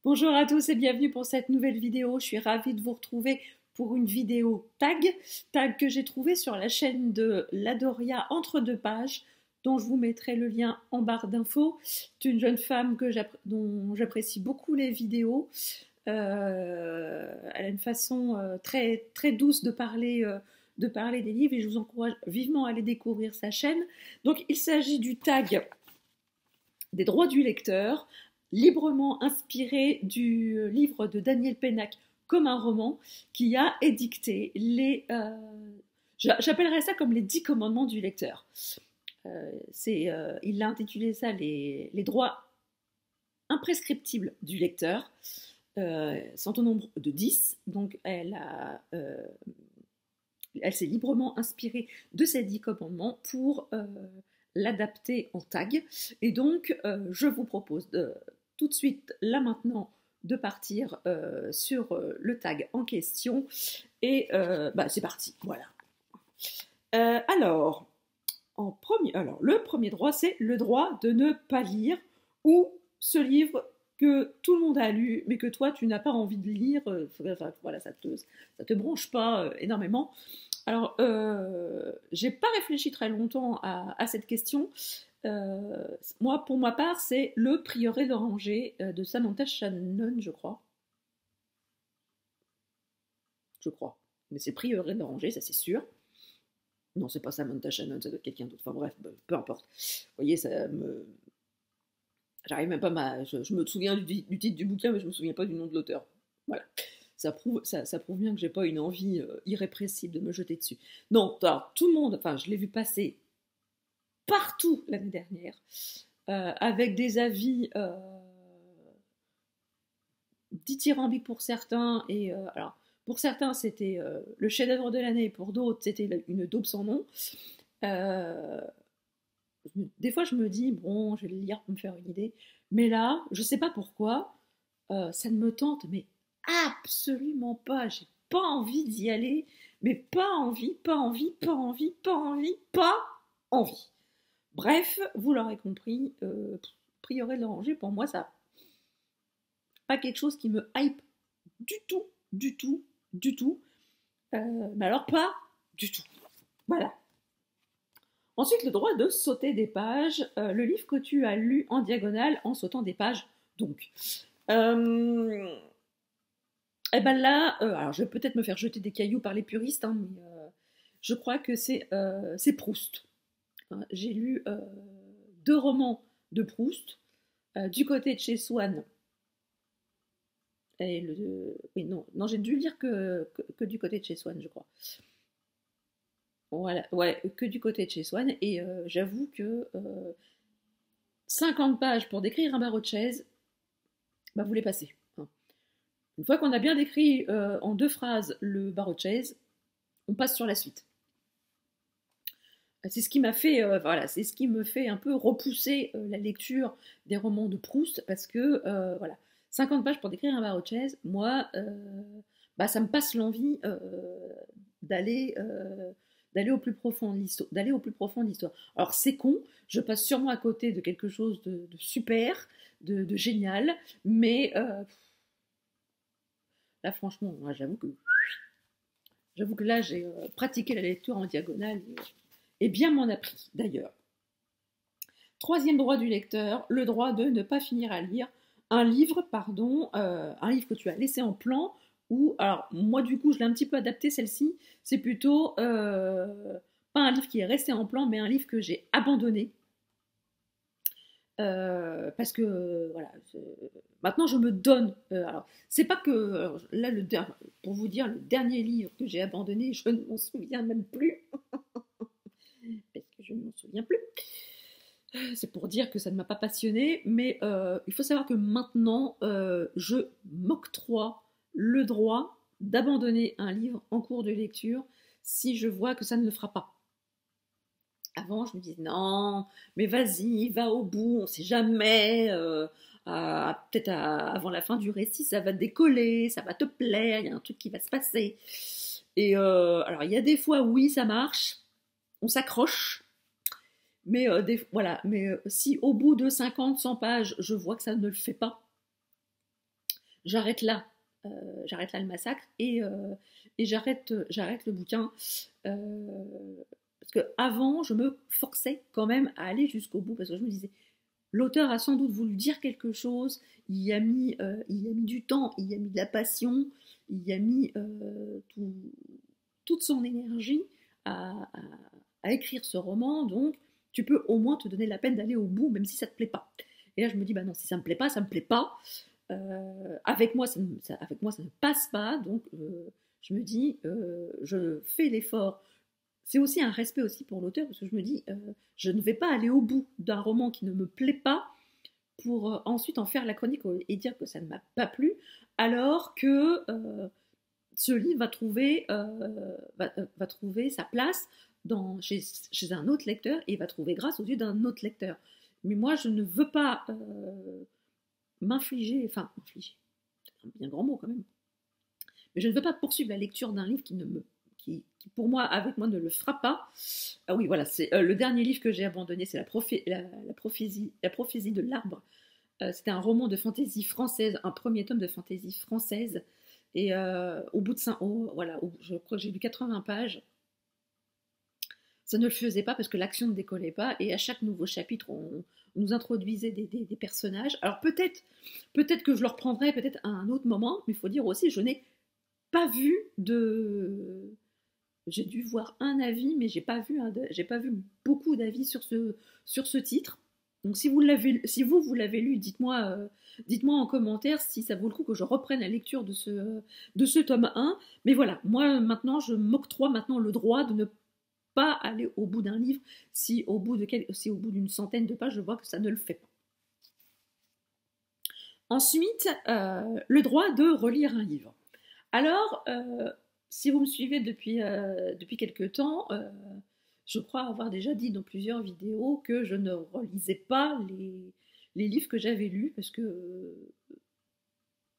Bonjour à tous et bienvenue pour cette nouvelle vidéo. Je suis ravie de vous retrouver pour une vidéo tag que j'ai trouvé sur la chaîne de Ladoria entre deux pages, dont je vous mettrai le lien en barre d'infos. C'est une jeune femme dont j'apprécie beaucoup les vidéos. Elle a une façon très, très douce de parler des livres et je vous encourage vivement à aller découvrir sa chaîne. Donc il s'agit du tag des droits du lecteur, librement inspiré du livre de Daniel Pennac comme un roman, qui a édicté j'appellerais ça comme les 10 commandements du lecteur. Il a intitulé ça les droits imprescriptibles du lecteur, sont au nombre de 10, donc elle s'est librement inspirée de ces 10 commandements pour l'adapter en tag. Et donc, je vous propose tout de suite, là maintenant, de partir sur le tag en question. Et c'est parti, voilà. Alors, le premier droit, c'est le droit de ne pas lire ou ce livre que tout le monde a lu, mais que toi, tu n'as pas envie de lire. Voilà, ça te branche pas énormément. Alors, j'ai pas réfléchi très longtemps à cette question. Moi, pour ma part, c'est Le Prieuré d'Oranger de Samantha Shannon, je crois. Mais c'est Prieuré d'Oranger, ça c'est sûr. Non, c'est pas Samantha Shannon, ça doit être quelqu'un d'autre. Enfin bref, peu importe. Vous voyez, j'arrive même pas je me souviens du titre du bouquin, mais je me souviens pas du nom de l'auteur. Voilà. Ça prouve bien que j'ai pas une envie irrépressible de me jeter dessus. Non, alors, tout le monde, enfin, je l'ai vu passer partout l'année dernière, avec des avis dithyrambiques pour certains, et alors, pour certains, c'était le chef-d'œuvre de l'année, pour d'autres, c'était une daube sans nom. Des fois, je me dis, bon, je vais le lire pour me faire une idée, mais là, je sais pas pourquoi, ça ne me tente, mais absolument pas, j'ai pas envie d'y aller, mais pas envie. Bref, vous l'aurez compris, Prieuré d'Oranger, pour moi, ça pas quelque chose qui me hype du tout, mais alors pas du tout. Voilà. Ensuite, le droit de sauter des pages, le livre que tu as lu en diagonale en sautant des pages, donc. Et ben là, alors je vais peut-être me faire jeter des cailloux par les puristes, hein, mais je crois que c'est Proust. J'ai lu 2 romans de Proust, du côté de chez Swann. Oui, non, j'ai dû lire que du côté de chez Swann, je crois. Voilà, ouais, que du côté de chez Swann. Et j'avoue que 50 pages pour décrire un barreau de chaise, bah vous les passez. Hein. Une fois qu'on a bien décrit en 2 phrases le barreau de chaise, on passe sur la suite. C'est ce qui m'a fait, c'est ce qui me fait un peu repousser la lecture des romans de Proust, parce que, 50 pages pour décrire un barreau de chaise, moi, ça me passe l'envie d'aller au plus profond de l'histoire. Alors c'est con, je passe sûrement à côté de quelque chose de super, de génial, mais là franchement, moi, j'avoue que là j'ai pratiqué la lecture en diagonale et bien m'en a pris d'ailleurs. Troisième droit du lecteur, le droit de ne pas finir à lire un livre que tu as laissé en plan, ou, alors moi du coup je l'ai un petit peu adapté celle-ci, c'est plutôt pas un livre qui est resté en plan, mais un livre que j'ai abandonné. Parce que voilà, maintenant je me donne. Alors, c'est pas que là pour vous dire, le dernier livre que j'ai abandonné, je ne m'en souviens même plus. Parce que je ne m'en souviens plus. C'est pour dire que ça ne m'a pas passionnée, mais il faut savoir que maintenant, je m'octroie le droit d'abandonner un livre en cours de lecture si je vois que ça ne le fera pas. Avant, je me disais non, mais vas-y, va au bout, on ne sait jamais. Peut-être avant la fin du récit, ça va décoller, ça va te plaire, il y a un truc qui va se passer. Et alors, il y a des fois, oui, ça marche, on s'accroche. Mais si au bout de 50, 100 pages, je vois que ça ne le fait pas, j'arrête là. J'arrête là le massacre et j'arrête le bouquin. Parce que avant, je me forçais quand même à aller jusqu'au bout parce que je me disais, l'auteur a sans doute voulu dire quelque chose, il y a mis du temps, il y a mis de la passion, il y a mis toute son énergie à, à, à écrire ce roman, donc tu peux au moins te donner la peine d'aller au bout, même si ça ne te plaît pas. Et là, je me dis, bah non, si ça ne me plaît pas, ça ne me plaît pas. Avec moi, ça ne passe pas, donc je me dis, je fais l'effort. C'est aussi un respect aussi pour l'auteur, parce que je me dis, je ne vais pas aller au bout d'un roman qui ne me plaît pas pour ensuite en faire la chronique et dire que ça ne m'a pas plu, alors que ce livre va trouver sa place chez un autre lecteur et va trouver grâce aux yeux d'un autre lecteur. Mais moi, je ne veux pas m'infliger, c'est un bien grand mot quand même, mais je ne veux pas poursuivre la lecture d'un livre qui pour moi, avec moi, ne le fera pas. Ah oui, voilà, c'est le dernier livre que j'ai abandonné, c'est la prophétie de l'arbre. C'était un roman de fantaisie française, un premier tome de fantaisie française. Et au bout de je crois que j'ai lu 80 pages. Ça ne le faisait pas parce que l'action ne décollait pas. Et à chaque nouveau chapitre, on nous introduisait des personnages. Alors peut-être que je le reprendrai peut-être à un autre moment, mais il faut dire aussi, je n'ai pas vu de... J'ai dû voir un avis, mais j'ai pas vu beaucoup d'avis sur ce titre. Donc si vous l'avez lu, dites-moi en commentaire si ça vaut le coup que je reprenne la lecture de ce tome 1. Mais voilà, moi maintenant, je m'octroie maintenant le droit de ne pas aller au bout d'un livre si au bout d'une centaine de pages, je vois que ça ne le fait pas. Ensuite, le droit de relire un livre. Alors, si vous me suivez depuis quelques temps, je crois avoir déjà dit dans plusieurs vidéos que je ne relisais pas les livres que j'avais lus parce que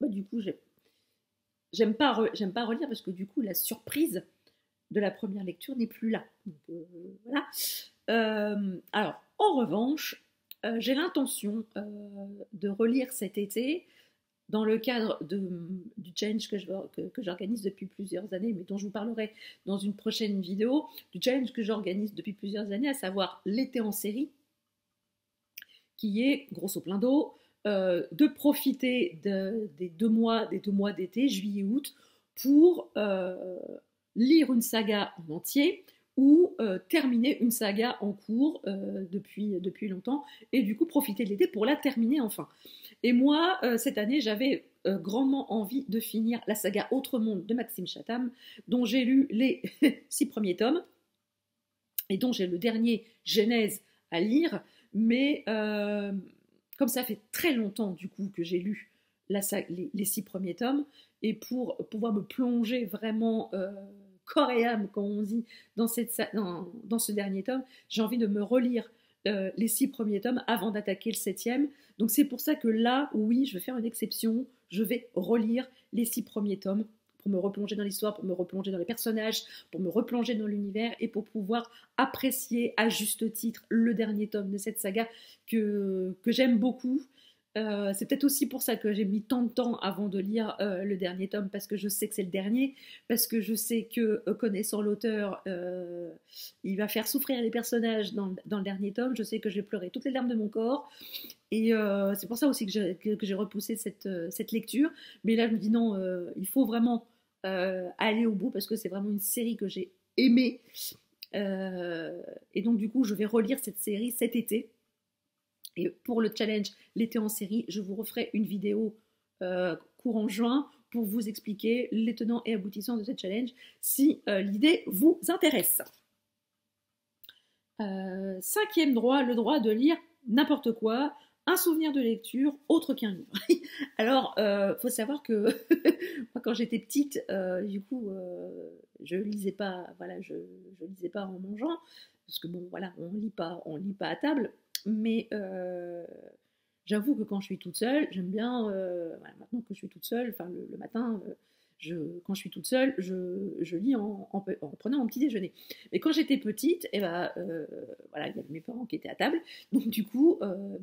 du coup, j'aime pas relire parce que du coup, la surprise de la première lecture n'est plus là. Donc, voilà. Alors, en revanche, j'ai l'intention de relire cet été dans le cadre du challenge que j'organise depuis plusieurs années, mais dont je vous parlerai dans une prochaine vidéo, du challenge que j'organise depuis plusieurs années, à savoir l'été en série, qui est, grosso plein d'eau, de profiter des deux mois d'été, juillet-août, pour lire une saga en entier ou terminer une saga en cours depuis longtemps, et du coup profiter de l'été pour la terminer enfin. Et moi, cette année, j'avais grandement envie de finir la saga Autre Monde de Maxime Chatham, dont j'ai lu les 6 premiers tomes, et dont j'ai le dernier Genèse à lire, mais comme ça fait très longtemps du coup que j'ai lu les 6 premiers tomes, et pour pouvoir me plonger vraiment corps et âme, comme on dit, dans ce dernier tome, j'ai envie de me relire les 6 premiers tomes avant d'attaquer le 7e. Donc c'est pour ça que là, oui, je vais faire une exception, je vais relire les 6 premiers tomes pour me replonger dans l'histoire, pour me replonger dans les personnages, pour me replonger dans l'univers et pour pouvoir apprécier à juste titre le dernier tome de cette saga que j'aime beaucoup. C'est peut-être aussi pour ça que j'ai mis tant de temps avant de lire le dernier tome, parce que je sais que c'est le dernier, parce que je sais que, connaissant l'auteur, il va faire souffrir les personnages dans le dernier tome. Je sais que je vais pleurer toutes les larmes de mon corps, et c'est pour ça aussi que j'ai repoussé cette lecture. Mais là, je me dis non, il faut vraiment aller au bout, parce que c'est vraiment une série que j'ai aimée. Et donc, du coup, je vais relire cette série cet été. Et pour le challenge l'été en série, je vous referai une vidéo courant juin pour vous expliquer les tenants et aboutissants de ce challenge si l'idée vous intéresse. 5e droit, le droit de lire n'importe quoi, un souvenir de lecture autre qu'un livre. Alors, faut savoir que moi, quand j'étais petite, du coup, je lisais pas, voilà, je lisais pas en mangeant, parce que bon, voilà, on lit pas à table. Mais j'avoue que quand je suis toute seule, j'aime bien, voilà, maintenant que je suis toute seule, enfin le matin, quand je suis toute seule, je lis en prenant mon petit déjeuner. Mais quand j'étais petite, et voilà, il y avait mes parents qui étaient à table, donc du coup,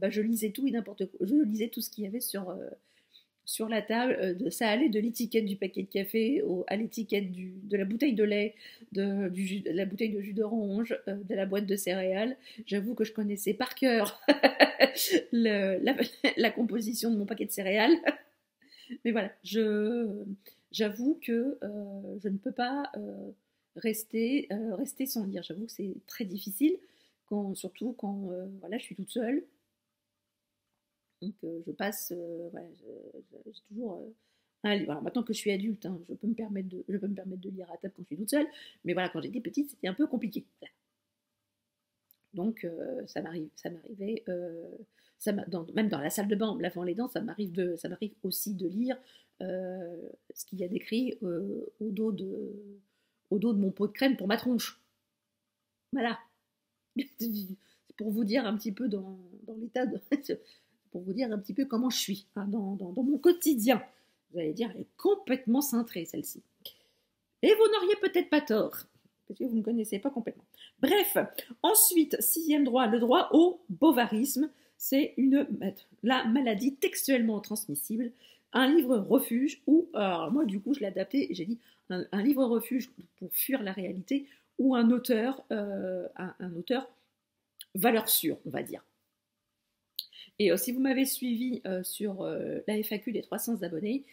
je lisais tout et n'importe quoi. Je lisais tout ce qu'il y avait sur la table, ça allait de l'étiquette du paquet de café à l'étiquette de la bouteille de lait, de la bouteille de jus d'orange, de la boîte de céréales. J'avoue que je connaissais par cœur la composition de mon paquet de céréales. Mais voilà, j'avoue que je ne peux pas rester sans lire. J'avoue que c'est très difficile, surtout quand voilà, je suis toute seule. Donc je passe, voilà, j'ai toujours un livre. Alors maintenant que je suis adulte, hein, je peux me permettre de lire à table quand je suis toute seule, mais voilà, quand j'étais petite, c'était un peu compliqué. Voilà. Donc ça m'arrivait, même dans la salle de bain, en me lavant les dents, ça m'arrive aussi de lire ce qu'il y a d'écrit au dos de mon pot de crème pour ma tronche. Voilà. C'est pour vous dire un petit peu dans l'état de... pour vous dire un petit peu comment je suis hein, dans mon quotidien. Vous allez dire, elle est complètement cintrée, celle-ci. Et vous n'auriez peut-être pas tort, parce que vous ne connaissez pas complètement. Bref, ensuite, 6e droit, le droit au bovarisme. C'est la maladie textuellement transmissible. Un livre refuge, ou, alors moi du coup je l'ai adapté, j'ai dit un livre refuge pour fuir la réalité, ou un auteur valeur sûre, on va dire. Et si vous m'avez suivi sur la FAQ des 300 abonnés,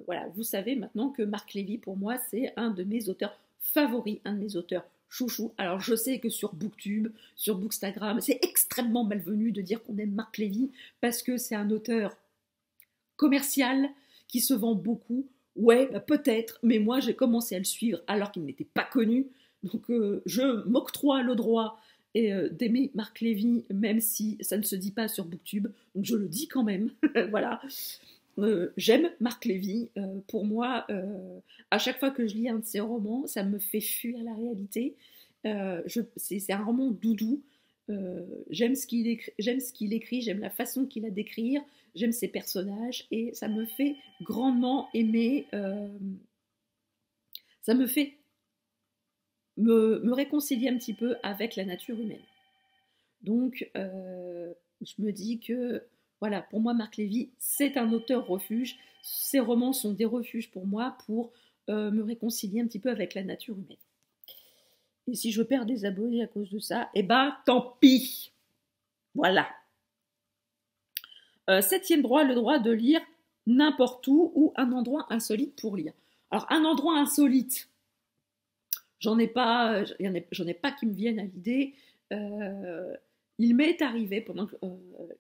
voilà, vous savez maintenant que Marc Lévy, pour moi, c'est un de mes auteurs favoris, un de mes auteurs chouchous. Alors je sais que sur Booktube, sur Bookstagram, c'est extrêmement malvenu de dire qu'on aime Marc Lévy parce que c'est un auteur commercial qui se vend beaucoup. Ouais, bah peut-être, mais moi j'ai commencé à le suivre alors qu'il n'était pas connu. Donc je m'octroie le droit d'aimer Marc Lévy, même si ça ne se dit pas sur Booktube. Donc je le dis quand même. Voilà. J'aime Marc Lévy. Pour moi, à chaque fois que je lis un de ses romans, ça me fait fuir la réalité. C'est un roman doudou. J'aime ce qu'il écrit, j'aime la façon qu'il a d'écrire, j'aime ses personnages et ça me fait grandement aimer. Ça me fait me réconcilier un petit peu avec la nature humaine. Donc, je me dis que, voilà, pour moi, Marc Lévy, c'est un auteur refuge. Ses romans sont des refuges pour moi pour me réconcilier un petit peu avec la nature humaine. Et si je perds des abonnés à cause de ça, eh ben, tant pis. Voilà. 7e droit, le droit de lire n'importe où ou un endroit insolite pour lire. Alors, un endroit insolite, j'en ai pas qui me viennent à l'idée. Il m'est arrivé pendant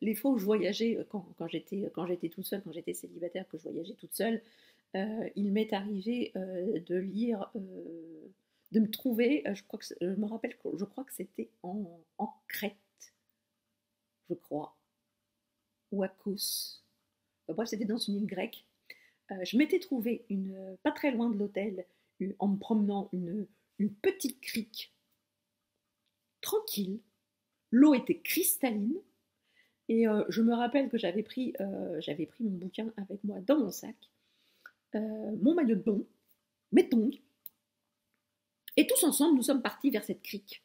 les fois où je voyageais, quand j'étais toute seule, quand j'étais célibataire, que je voyageais toute seule, il m'est arrivé de lire, de me trouver, je me rappelle, je crois que c'était en Crète, je crois, ou à Kos. Bref, c'était dans une île grecque. Je m'étais trouvé pas très loin de l'hôtel, en me promenant, une petite crique, tranquille. L'eau était cristalline. Et je me rappelle que j'avais pris mon bouquin avec moi dans mon sac, mon maillot de bain, mes tongs. Et tous ensemble, nous sommes partis vers cette crique.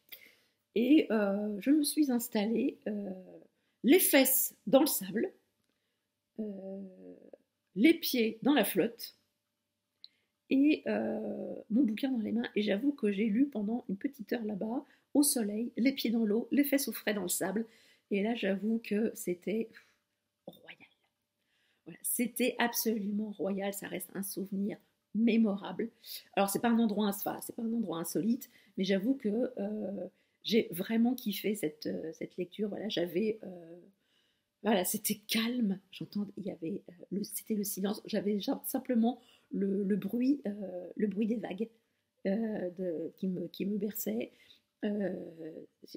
Et je me suis installée, les fesses dans le sable, les pieds dans la flotte, et mon bouquin dans les mains. Et j'avoue que j'ai lu pendant une petite heure là-bas, au soleil, les pieds dans l'eau, les fesses au frais dans le sable. Et là, j'avoue que c'était royal. Voilà, c'était absolument royal. Ça reste un souvenir mémorable. Alors, c'est pas un endroit insolite, mais j'avoue que j'ai vraiment kiffé cette lecture. Voilà, voilà, c'était calme. C'était le silence. J'avais simplement le bruit des vagues qui me berçait. Il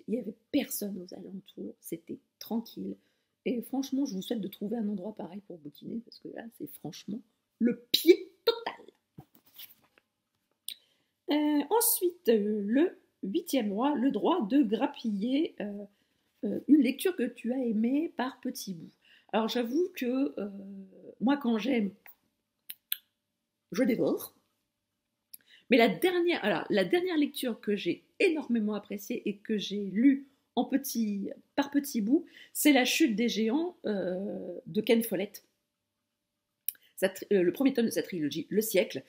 n'y avait personne aux alentours, c'était tranquille. Et franchement, je vous souhaite de trouver un endroit pareil pour bouquiner, parce que là, c'est franchement le pied total. Ensuite, le 8e droit, le droit de grappiller une lecture que tu as aimée par petits bouts. Alors j'avoue que moi, quand j'aime, je dévore. Mais la dernière lecture que j'ai énormément appréciée et que j'ai lue par petits bouts, c'est La chute des géants de Ken Follett. le premier tome de sa trilogie, Le Siècle,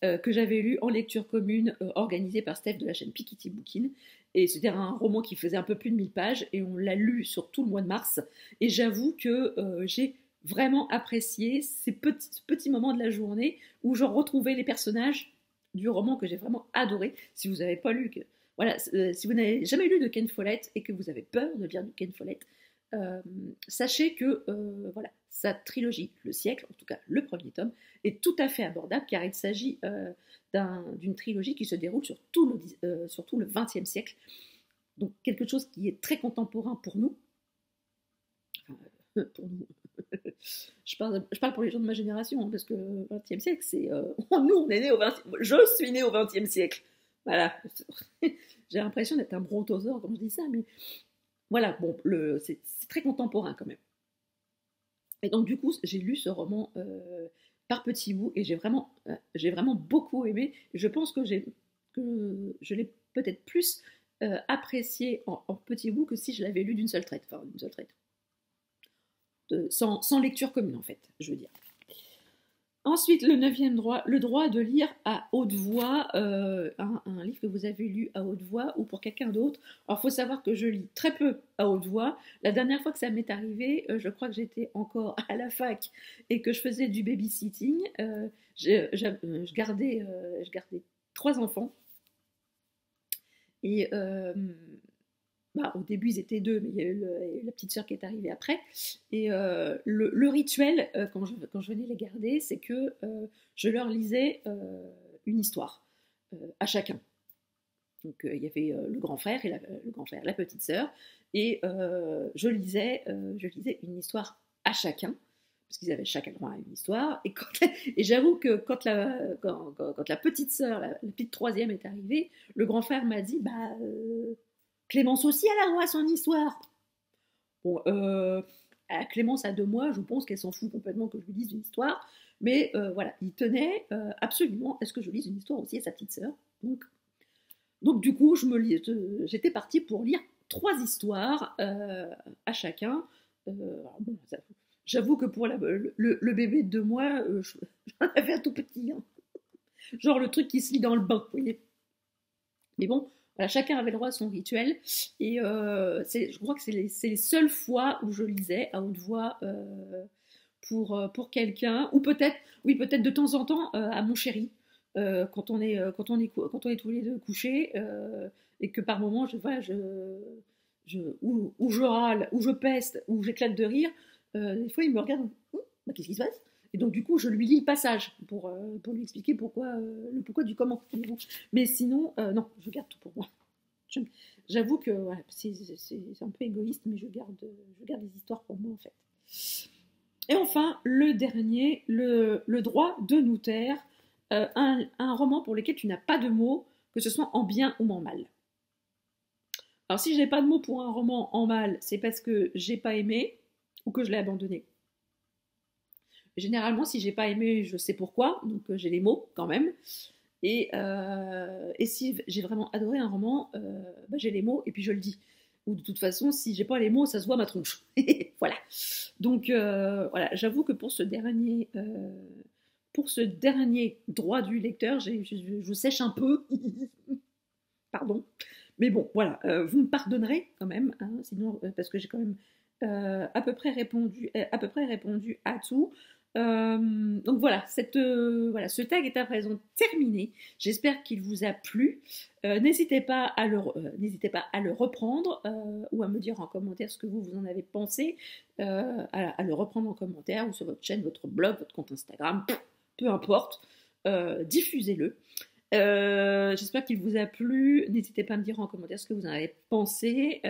que j'avais lu en lecture commune organisée par Steph de la chaîne Piketty Bookin. Et c'était un roman qui faisait un peu plus de 1000 pages et on l'a lu sur tout le mois de mars. Et j'avoue que j'ai vraiment apprécié ces petits moments de la journée où je retrouvais les personnages du roman que j'ai vraiment adoré. Si vous n'avez pas lu, voilà, si vous n'avez jamais lu de Ken Follett et que vous avez peur de lire de Ken Follett, sachez que voilà, sa trilogie, Le Siècle, en tout cas le premier tome, est tout à fait abordable car il s'agit d'une trilogie qui se déroule sur tout le XXe siècle. Donc quelque chose qui est très contemporain pour nous. Enfin, pour nous. Je parle pour les gens de ma génération, hein, parce que le XXe siècle, c'est... nous, on est nés au XXe... Je suis née au XXe siècle. Voilà. J'ai l'impression d'être un brontosaure quand je dis ça, mais... Voilà, bon, c'est très contemporain quand même. Et donc du coup, j'ai lu ce roman par petits bouts et j'ai vraiment beaucoup aimé. Je pense que je l'ai peut-être plus apprécié en petits bouts que si je l'avais lu d'une seule traite. Enfin, d'une seule traite. Sans lecture commune en fait, je veux dire. Ensuite, le 9e droit, le droit de lire à haute voix, un livre que vous avez lu à haute voix ou pour quelqu'un d'autre. Alors, il faut savoir que je lis très peu à haute voix. La dernière fois que ça m'est arrivé, je crois que j'étais encore à la fac et que je faisais du babysitting. Je gardais 3 enfants. Et au début, ils étaient 2, mais il y a eu la petite sœur qui est arrivée après. Et le rituel, quand je venais les garder, c'est que je leur lisais une histoire à chacun. Donc, il y avait le grand frère et la petite sœur. Et je lisais une histoire à chacun, parce qu'ils avaient chacun droit à une histoire. Et j'avoue que quand la petite sœur, la petite troisième est arrivée, le grand frère m'a dit Clémence aussi, elle a droit à son histoire. Bon, Clémence a 2 mois, je pense qu'elle s'en fout complètement que je lui dise une histoire. Mais voilà, il tenait absolument à ce que je lise une histoire aussi à sa petite sœur. Donc du coup, j'étais partie pour lire 3 histoires à chacun. Bon, j'avoue que pour le bébé de 2 mois, j'en avais un tout petit. Hein. Genre le truc qui se lit dans le bain, vous voyez. Mais bon, voilà, chacun avait le droit à son rituel. Et je crois que c'est les seules fois où je lisais à haute voix pour quelqu'un. Ou peut-être de temps en temps à mon chéri. Quand on est tous les deux couchés et que par moments ou je râle, ou je peste, ou j'éclate de rire, des fois il me regarde, qu'est-ce qui se passe? Et donc du coup je lui lis le passage pour lui expliquer le pourquoi du comment. Mais sinon, non, je garde tout pour moi. J'avoue que voilà, c'est un peu égoïste, mais je garde les histoires pour moi en fait. Et enfin, le dernier, le droit de nous taire. Un roman pour lequel tu n'as pas de mots, que ce soit en bien ou en mal. Alors si je n'ai pas de mots pour un roman en mal, c'est parce que j'ai pas aimé ou que je l'ai abandonné. Généralement, si j'ai pas aimé, je sais pourquoi, donc j'ai les mots quand même. Et si j'ai vraiment adoré un roman, j'ai les mots et puis je le dis. Ou de toute façon, si j'ai pas les mots, ça se voit ma tronche. Voilà. Donc voilà, j'avoue que pour ce dernier droit du lecteur, je sèche un peu. Pardon. Mais bon, voilà, vous me pardonnerez quand même, hein, sinon, parce que j'ai quand même à peu près répondu à tout. Donc voilà, ce tag est à présent terminé. J'espère qu'il vous a plu. N'hésitez pas à le reprendre ou à me dire en commentaire ce que vous en avez pensé, à le reprendre en commentaire ou sur votre chaîne, votre blog, votre compte Instagram, peu importe. Diffusez-le. J'espère qu'il vous a plu. N'hésitez pas à me dire en commentaire ce que vous en avez pensé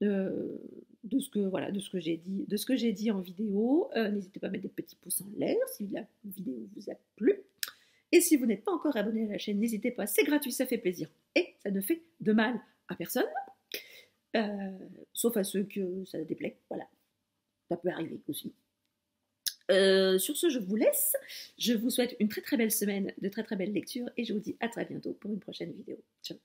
de ce que j'ai dit en vidéo. N'hésitez pas à mettre des petits pouces en l'air si la vidéo vous a plu. Et si vous n'êtes pas encore abonné à la chaîne, n'hésitez pas, c'est gratuit, ça fait plaisir et ça ne fait de mal à personne, sauf à ceux que ça déplaît. Voilà, ça peut arriver aussi. Sur ce, je vous laisse. Je vous souhaite une très très belle semaine, de très très belles lectures et je vous dis à très bientôt pour une prochaine vidéo. Ciao.